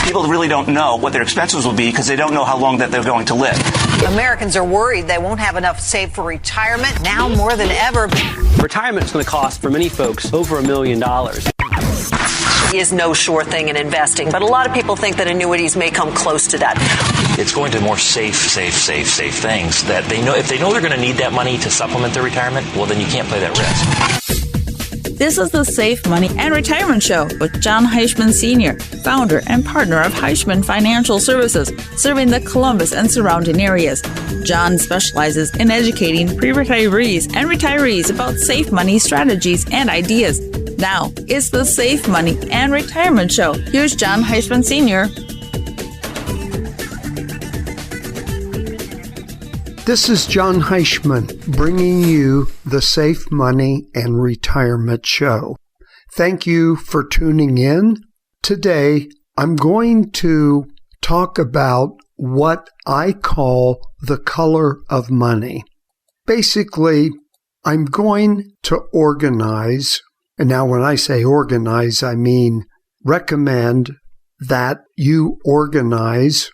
People really don't know what their expenses will be because they don't know how long that they're going to live. Americans are worried they won't have enough saved for retirement now more than ever. Retirement's going to cost, for many folks, over $1 million. Is no sure thing in investing, but a lot of people think that annuities may come close to that. It's going to more safe things that they know. If they know they're going to need that money to supplement their retirement, well, then you can't play that risk. This is the Safe Money and Retirement Show with Jon Heischman Sr., founder and partner of Heischman Financial Services, serving the Columbus and surrounding areas. Jon specializes in educating pre-retirees and retirees about safe money strategies and ideas. Now, it's the Safe Money and Retirement Show. Here's Jon Heischman Sr. This is Jon Heischman bringing you the Safe Money and Retirement Show. Thank you for tuning in. Today, I'm going to talk about what I call the color of money. Basically, I'm going to organize. And now when I say organize, I mean recommend that you organize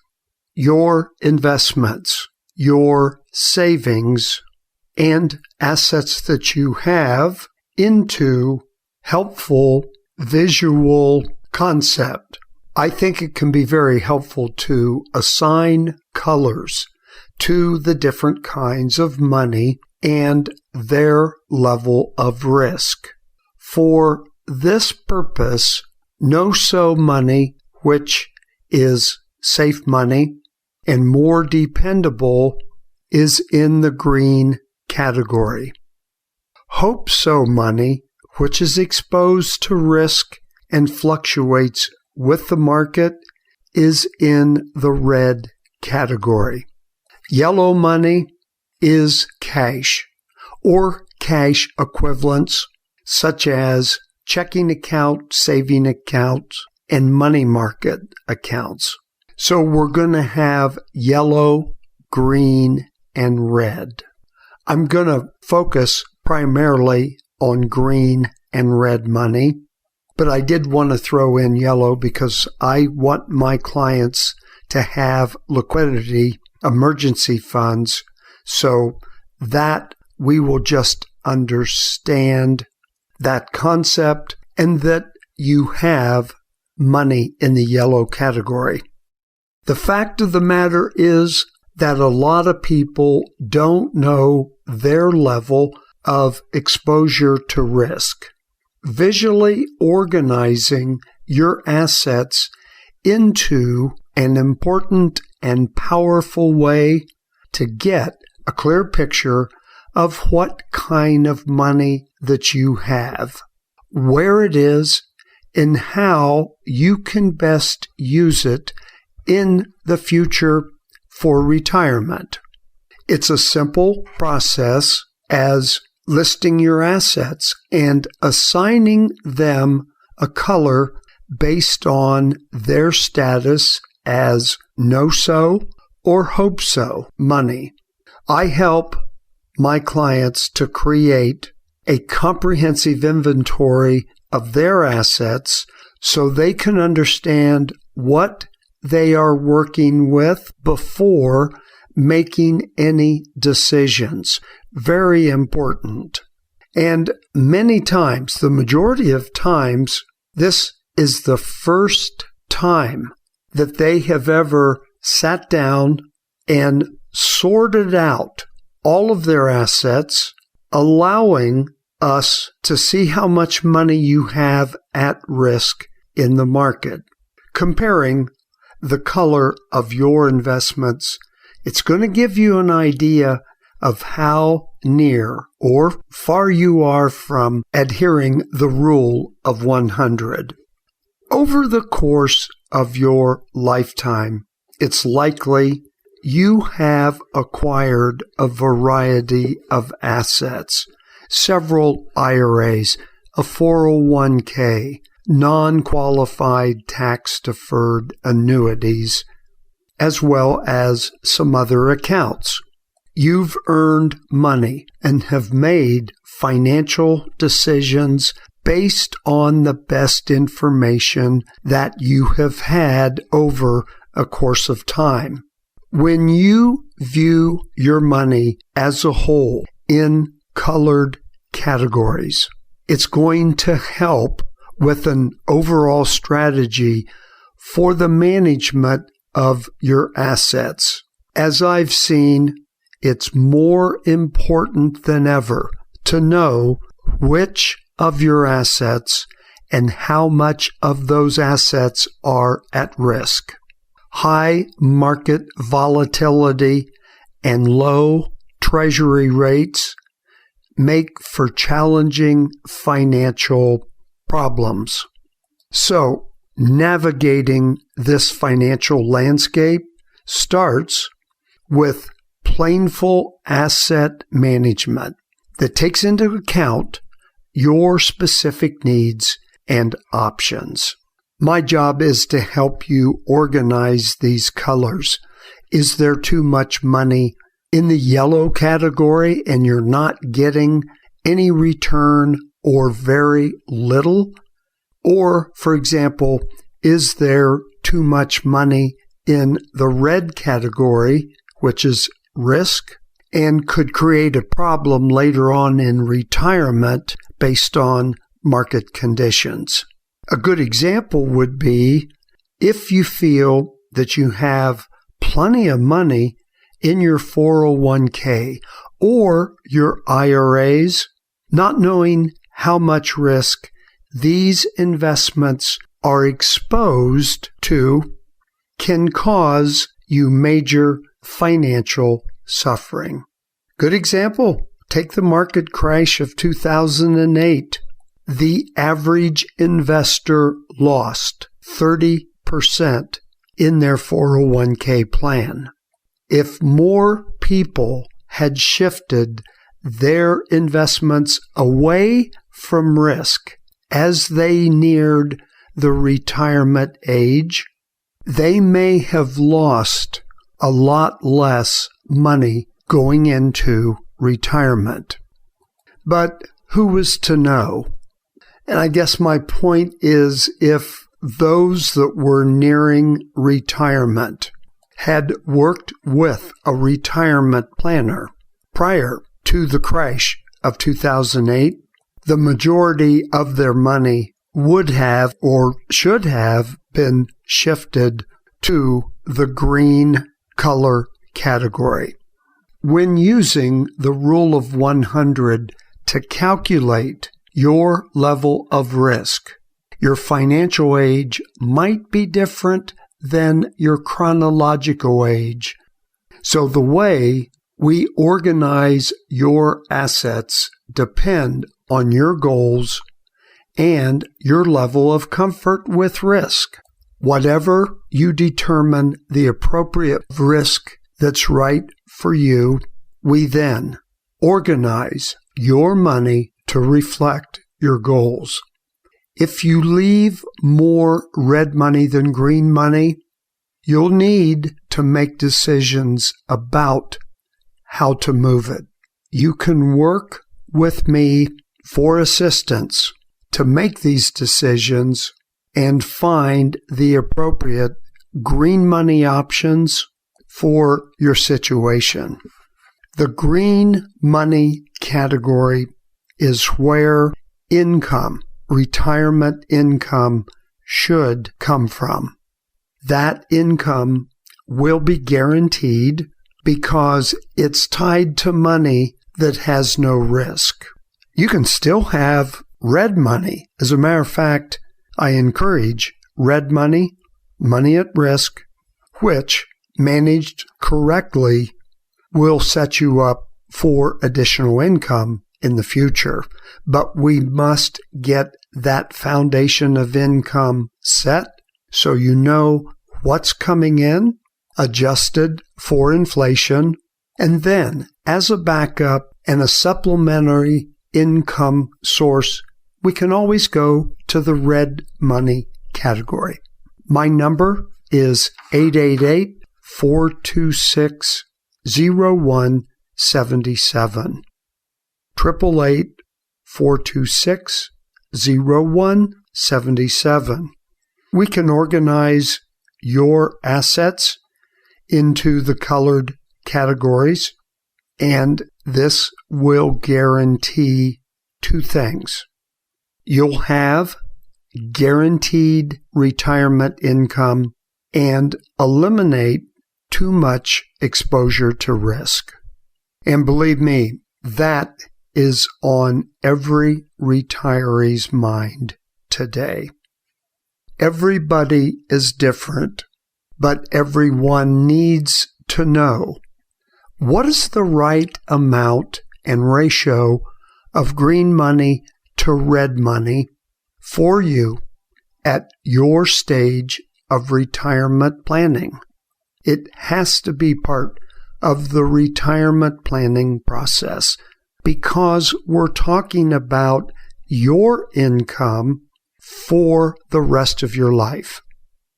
your investments, your savings, and assets that you have into helpful visual concept. I think it can be very helpful to assign colors to the different kinds of money and their level of risk. For this purpose, no-so money, which is safe money and more dependable, is in the green category. Hope-so money, which is exposed to risk and fluctuates with the market, is in the red category. Yellow money is cash or cash equivalents, such as checking account, saving accounts, and money market accounts. So we're going to have yellow, green, and red. I'm going to focus primarily on green and red money, but I did want to throw in yellow because I want my clients to have liquidity, emergency funds, so that we will just understand that concept and that you have money in the yellow category. The fact of the matter is that a lot of people don't know their level of exposure to risk. Visually organizing your assets into an important and powerful way to get a clear picture of what kind of money that you have, where it is, and how you can best use it in the future for retirement. It's a simple process as listing your assets and assigning them a color based on their status as no-so or hope-so money. I help my clients to create a comprehensive inventory of their assets so they can understand what they are working with before making any decisions. Very important. And many times, the majority of times, this is the first time that they have ever sat down and sorted out all of their assets, allowing us to see how much money you have at risk in the market. Comparing the color of your investments, it's going to give you an idea of how near or far you are from adhering the rule of 100. Over the course of your lifetime, it's likely you have acquired a variety of assets, several IRAs, a 401k, non-qualified tax-deferred annuities, as well as some other accounts. You've earned money and have made financial decisions based on the best information that you have had over a course of time. When you view your money as a whole in colored categories, it's going to help with an overall strategy for the management of your assets. As I've seen, it's more important than ever to know which of your assets and how much of those assets are at risk. High market volatility and low treasury rates make for challenging financial problems. So, navigating this financial landscape starts with planful asset management that takes into account your specific needs and options. My job is to help you organize these colors. Is there too much money in the yellow category and you're not getting any return or very little? Or, for example, is there too much money in the red category, which is risk, and could create a problem later on in retirement based on market conditions? A good example would be if you feel that you have plenty of money in your 401k or your IRAs, not knowing how much risk these investments are exposed to can cause you major financial suffering. Good example, take the market crash of 2008. The average investor lost 30% in their 401k plan. If more people had shifted their investments away from risk as they neared the retirement age, they may have lost a lot less money going into retirement. But who was to know? And I guess my point is, if those that were nearing retirement had worked with a retirement planner prior to the crash of 2008, the majority of their money would have or should have been shifted to the green color category. When using the rule of 100 to calculate your level of risk, your financial age might be different than your chronological age. So the way we organize your assets depend on your goals and your level of comfort with risk. Whatever you determine the appropriate risk that's right for you, we then organize your money to reflect your goals. If you leave more red money than green money, you'll need to make decisions about how to move it. You can work with me for assistance to make these decisions and find the appropriate green money options for your situation. The green money category is where income, retirement income, should come from. That income will be guaranteed because it's tied to money that has no risk. You can still have red money. As a matter of fact, I encourage red money, money at risk, which, managed correctly, will set you up for additional income in the future. But we must get that foundation of income set so you know what's coming in, adjusted for inflation, and then as a backup and a supplementary income source, we can always go to the red money category. My number is 888-426-0177. 888-426-0177. 0177. We can organize your assets into the colored categories, and this will guarantee two things. You'll have guaranteed retirement income and eliminate too much exposure to risk. And believe me, that is on every retiree's mind today. Everybody is different, but everyone needs to know what is the right amount and ratio of green money to red money for you at your stage of retirement planning. It has to be part of the retirement planning process because we're talking about your income for the rest of your life.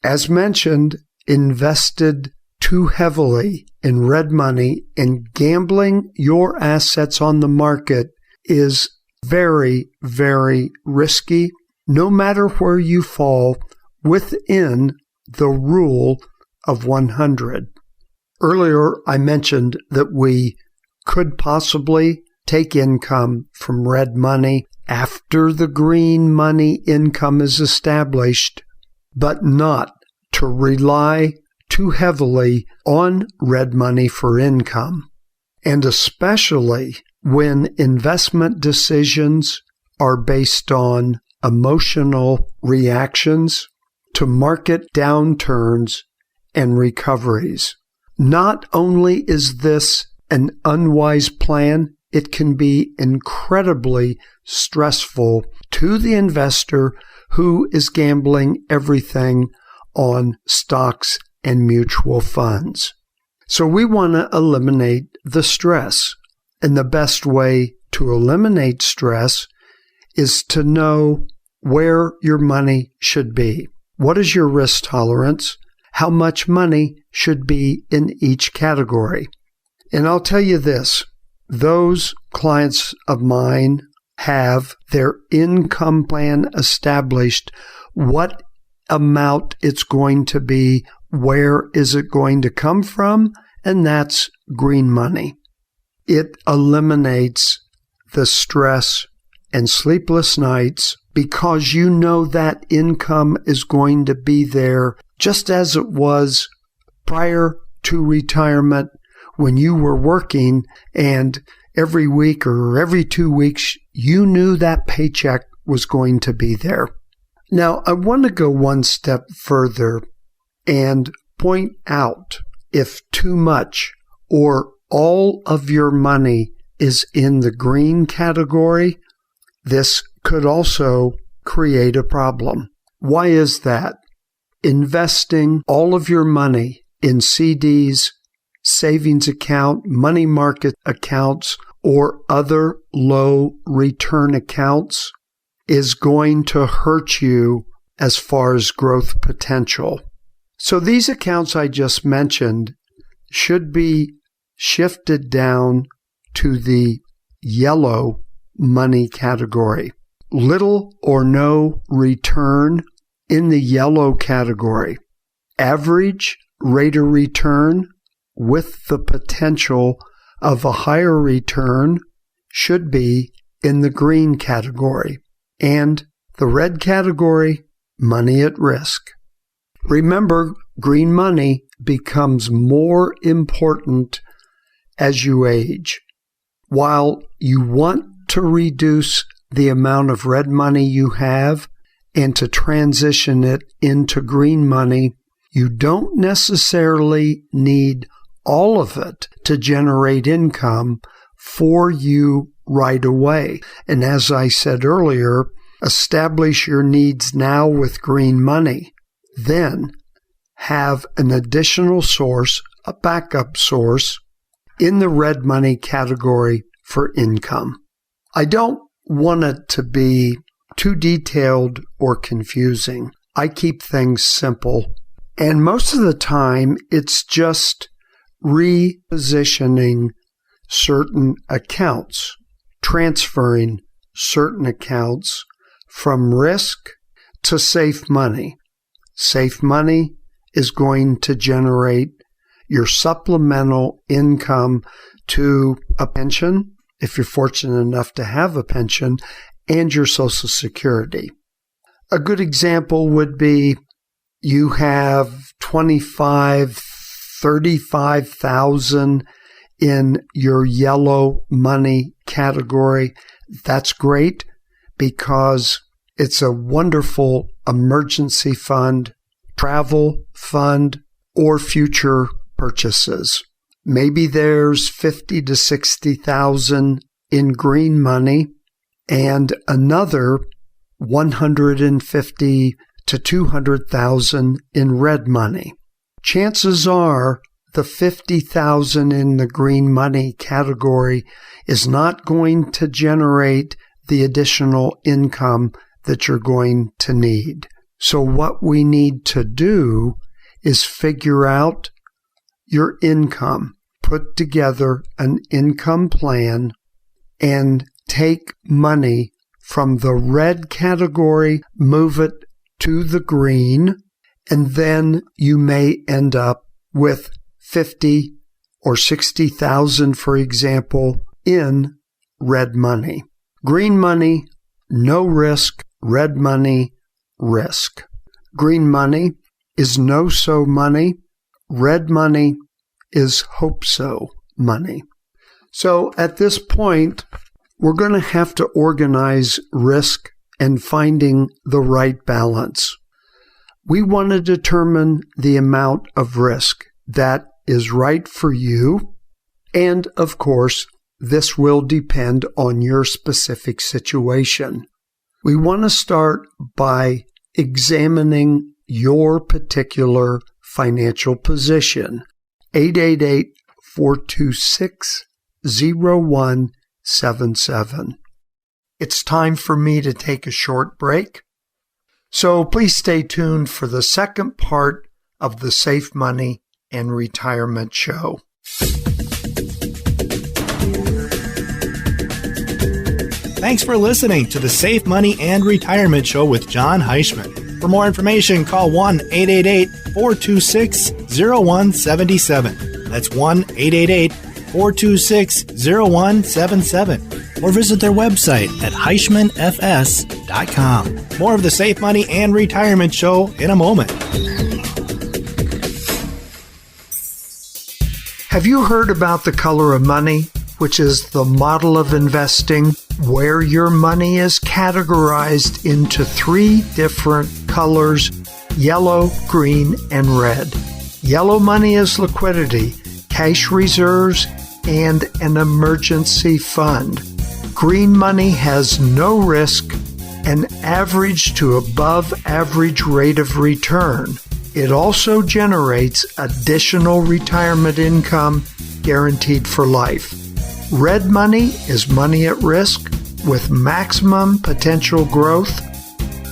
As mentioned, invested too heavily in red money and gambling your assets on the market is very, very risky, no matter where you fall within the rule of 100. Earlier, I mentioned that we could possibly take income from red money after the green money income is established, but not to rely too heavily on red money for income. And especially when investment decisions are based on emotional reactions to market downturns and recoveries. Not only is this an unwise plan, it can be incredibly stressful to the investor who is gambling everything on stocks and mutual funds. So we want to eliminate the stress. And the best way to eliminate stress is to know where your money should be. What is your risk tolerance? How much money should be in each category? And I'll tell you this, those clients of mine have their income plan established, what amount it's going to be, where is it going to come from, and that's green money. It eliminates the stress and sleepless nights because you know that income is going to be there just as it was prior to retirement when you were working, and every week or every 2 weeks, you knew that paycheck was going to be there. Now, I want to go one step further and point out if too much or all of your money is in the green category, this could also create a problem. Why is that? Investing all of your money in CDs, savings account, money market accounts, or other low return accounts is going to hurt you as far as growth potential. So these accounts I just mentioned should be shifted down to the yellow money category. Little or no return in the yellow category. Average rate of return with the potential of a higher return should be in the green category. And the red category, money at risk. Remember, green money becomes more important as you age. While you want to reduce the amount of red money you have and to transition it into green money, you don't necessarily need all of it to generate income for you right away. And as I said earlier, establish your needs now with green money. Then have an additional source, a backup source, in the red money category for income. I don't want it to be too detailed or confusing. I keep things simple. And most of the time, it's just repositioning certain accounts, transferring certain accounts from risk to safe money. Safe money is going to generate your supplemental income to a pension, if you're fortunate enough to have a pension, and your Social Security. A good example would be you have $35,000 in your yellow money category. That's great because it's a wonderful emergency fund, travel fund, or future purchases. Maybe there's $50,000 to $60,000 in green money and another $150,000 to $200,000 in red money. Chances are the $50,000 in the green money category is not going to generate the additional income that you're going to need. So what we need to do is figure out your income, put together an income plan, and take money from the red category, move it to the green, and then you may end up with $50,000 or $60,000, for example, in red money. Green money, no risk. Red money, risk. Green money is no-so money. Red money is hope-so money. So at this point, we're going to have to organize risk and finding the right balance. We want to determine the amount of risk that is right for you. And of course, this will depend on your specific situation. We want to start by examining your particular financial position. 888-426-0177. It's time for me to take a short break. So please stay tuned for the second part of the Safe Money and Retirement Show. Thanks for listening to the Safe Money and Retirement Show with Jon Heischman. For more information, call 1-888-426-0177. That's 1-888-426-0177. Or visit their website at HeischmanFS.com. More of the Safe Money and Retirement Show in a moment. Have you heard about the color of money, which is the model of investing, where your money is categorized into 3 different colors: yellow, green, and red? Yellow money is liquidity, cash reserves, and an emergency fund. Green money has no risk, an average to above average rate of return. It also generates additional retirement income guaranteed for life. Red money is money at risk with maximum potential growth.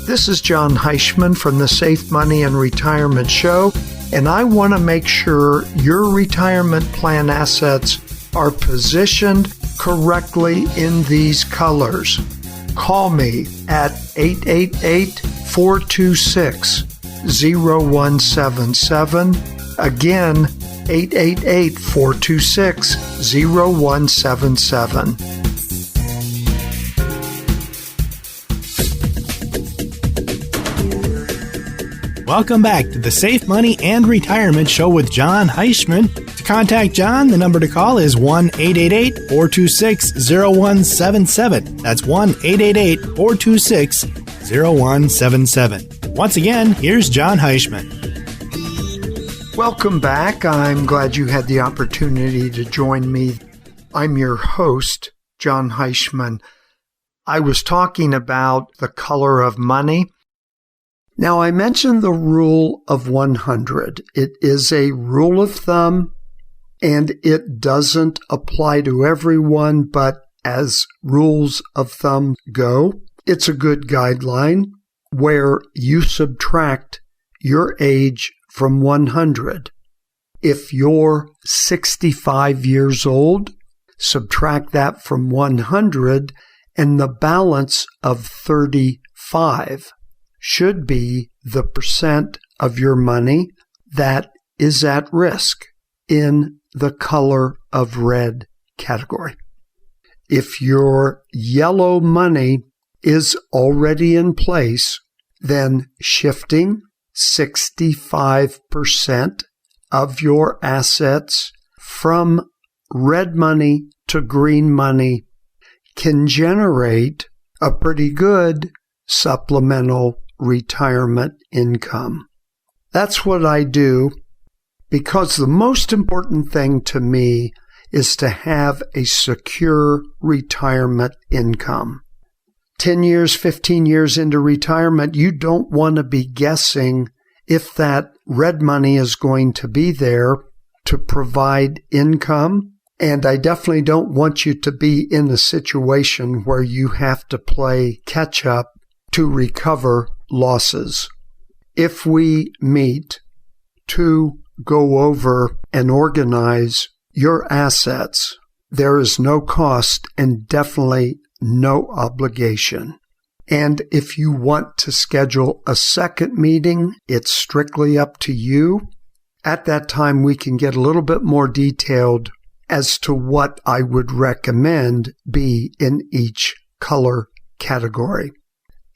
This is Jon Heischman from the Safe Money and Retirement Show, and I want to make sure your retirement plan assets are positioned correctly in these colors. Call me at 888-426-0177. Again, 888-426-0177. Welcome back to the Safe Money and Retirement Show with Jon Heischman. To contact Jon, the number to call is 1-888-426-0177. That's 1-888-426-0177. Once again, here's Jon Heischman. Welcome back. I'm glad you had the opportunity to join me. I'm your host, Jon Heischman. I was talking about the color of money. Now, I mentioned the rule of 100. It is a rule of thumb, and it doesn't apply to everyone, but as rules of thumb go, it's a good guideline where you subtract your age from 100. If you're 65 years old, subtract that from 100, and the balance of 35 5 should be the percent of your money that is at risk in the color of red category. If your yellow money is already in place, then shifting 65% of your assets from red money to green money can generate a pretty good supplemental retirement income. That's what I do, because the most important thing to me is to have a secure retirement income. 10 years, 15 years into retirement, you don't want to be guessing if that red money is going to be there to provide income. And I definitely don't want you to be in a situation where you have to play catch up to recover losses. If we meet to go over and organize your assets, there is no cost and definitely no obligation. And if you want to schedule a second meeting, it's strictly up to you. At that time, we can get a little bit more detailed as to what I would recommend be in each color category.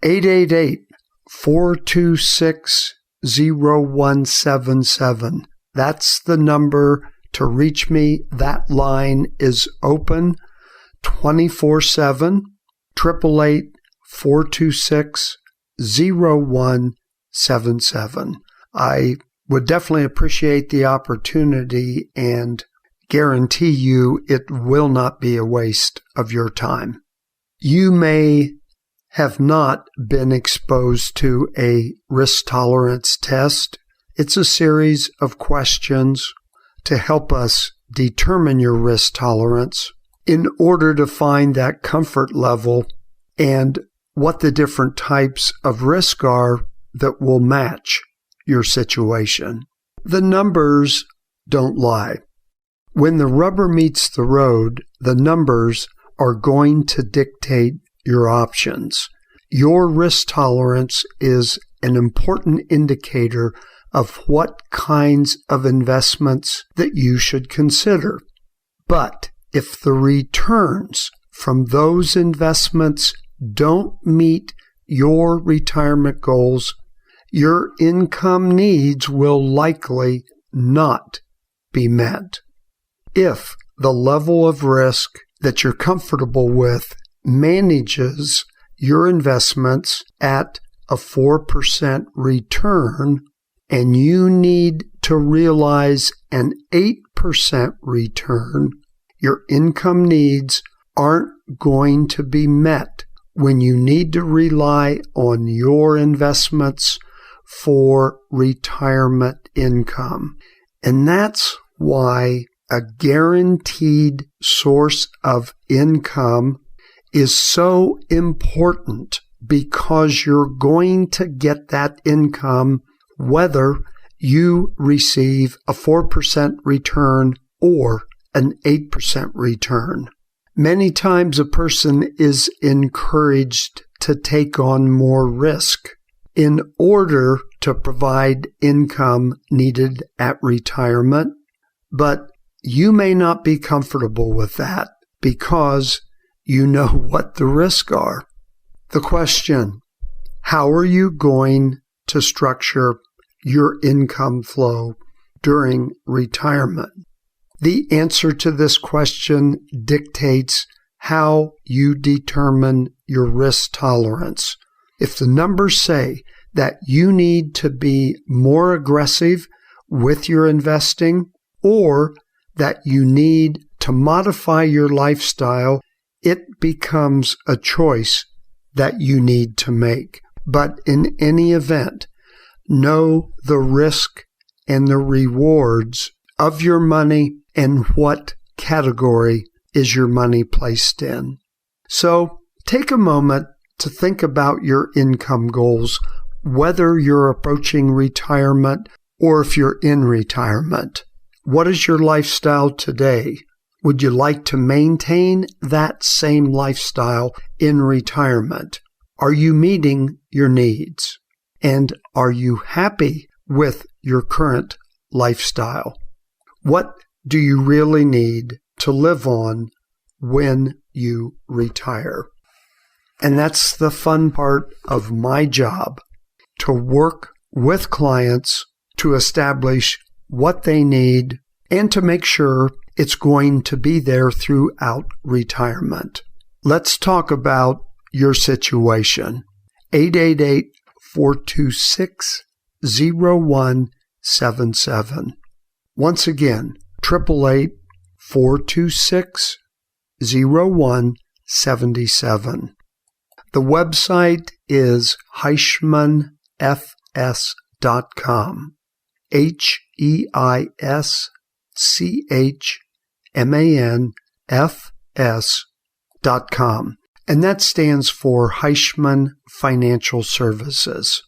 888-426-0177. That's the number to reach me. That line is open 24/7, 888-426-0177. I would definitely appreciate the opportunity and guarantee you it will not be a waste of your time. You may have not been exposed to a risk tolerance test. It's a series of questions to help us determine your risk tolerance in order to find that comfort level and what the different types of risk are that will match your situation. The numbers don't lie. When the rubber meets the road, the numbers are going to dictate your options. Your risk tolerance is an important indicator of what kinds of investments that you should consider. But if the returns from those investments don't meet your retirement goals, your income needs will likely not be met. If the level of risk that you're comfortable with manages your investments at a 4% return, and you need to realize an 8% return, your income needs aren't going to be met when you need to rely on your investments for retirement income. And that's why a guaranteed source of income is so important, because you're going to get that income whether you receive a 4% return or an 8% return. Many times a person is encouraged to take on more risk in order to provide income needed at retirement, but you may not be comfortable with that because you know what the risks are. The question, how are you going to structure your income flow during retirement? The answer to this question dictates how you determine your risk tolerance. If the numbers say that you need to be more aggressive with your investing, or that you need to modify your lifestyle, it becomes a choice that you need to make. But in any event, know the risk and the rewards of your money and what category is your money placed in. So take a moment to think about your income goals, whether you're approaching retirement or if you're in retirement. What is your lifestyle today? Would you like to maintain that same lifestyle in retirement? Are you meeting your needs? And are you happy with your current lifestyle? What do you really need to live on when you retire? And that's the fun part of my job, to work with clients to establish what they need and to make sure it's going to be there throughout retirement. Let's talk about your situation. 888-426-0177. Once again, 888-426-0177. The website is HeischmanFS.com. HeischmanFS.com. And that stands for Heischman Financial Services.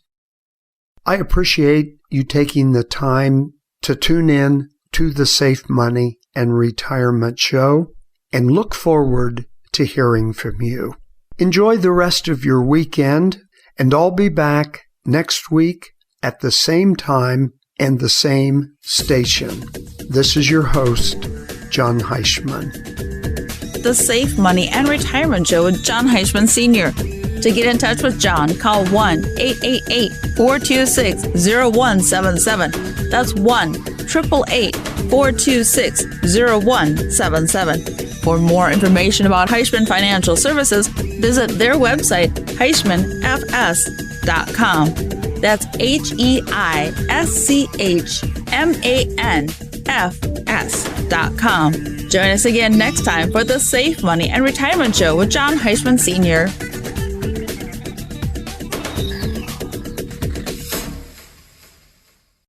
I appreciate you taking the time to tune in to the Safe Money and Retirement Show and look forward to hearing from you. Enjoy the rest of your weekend, and I'll be back next week at the same time and the same station. This is your host, Jon Heischman. The Safe Money and Retirement Show with Jon Heischman Sr. To get in touch with Jon, call 1-888-426-0177. That's 1-888-426-0177. For more information about Heischman Financial Services, visit their website, HeischmanFS.com. That's HeischmanFS.com. Join us again next time for the Safe Money and Retirement Show with Jon Heischman Sr.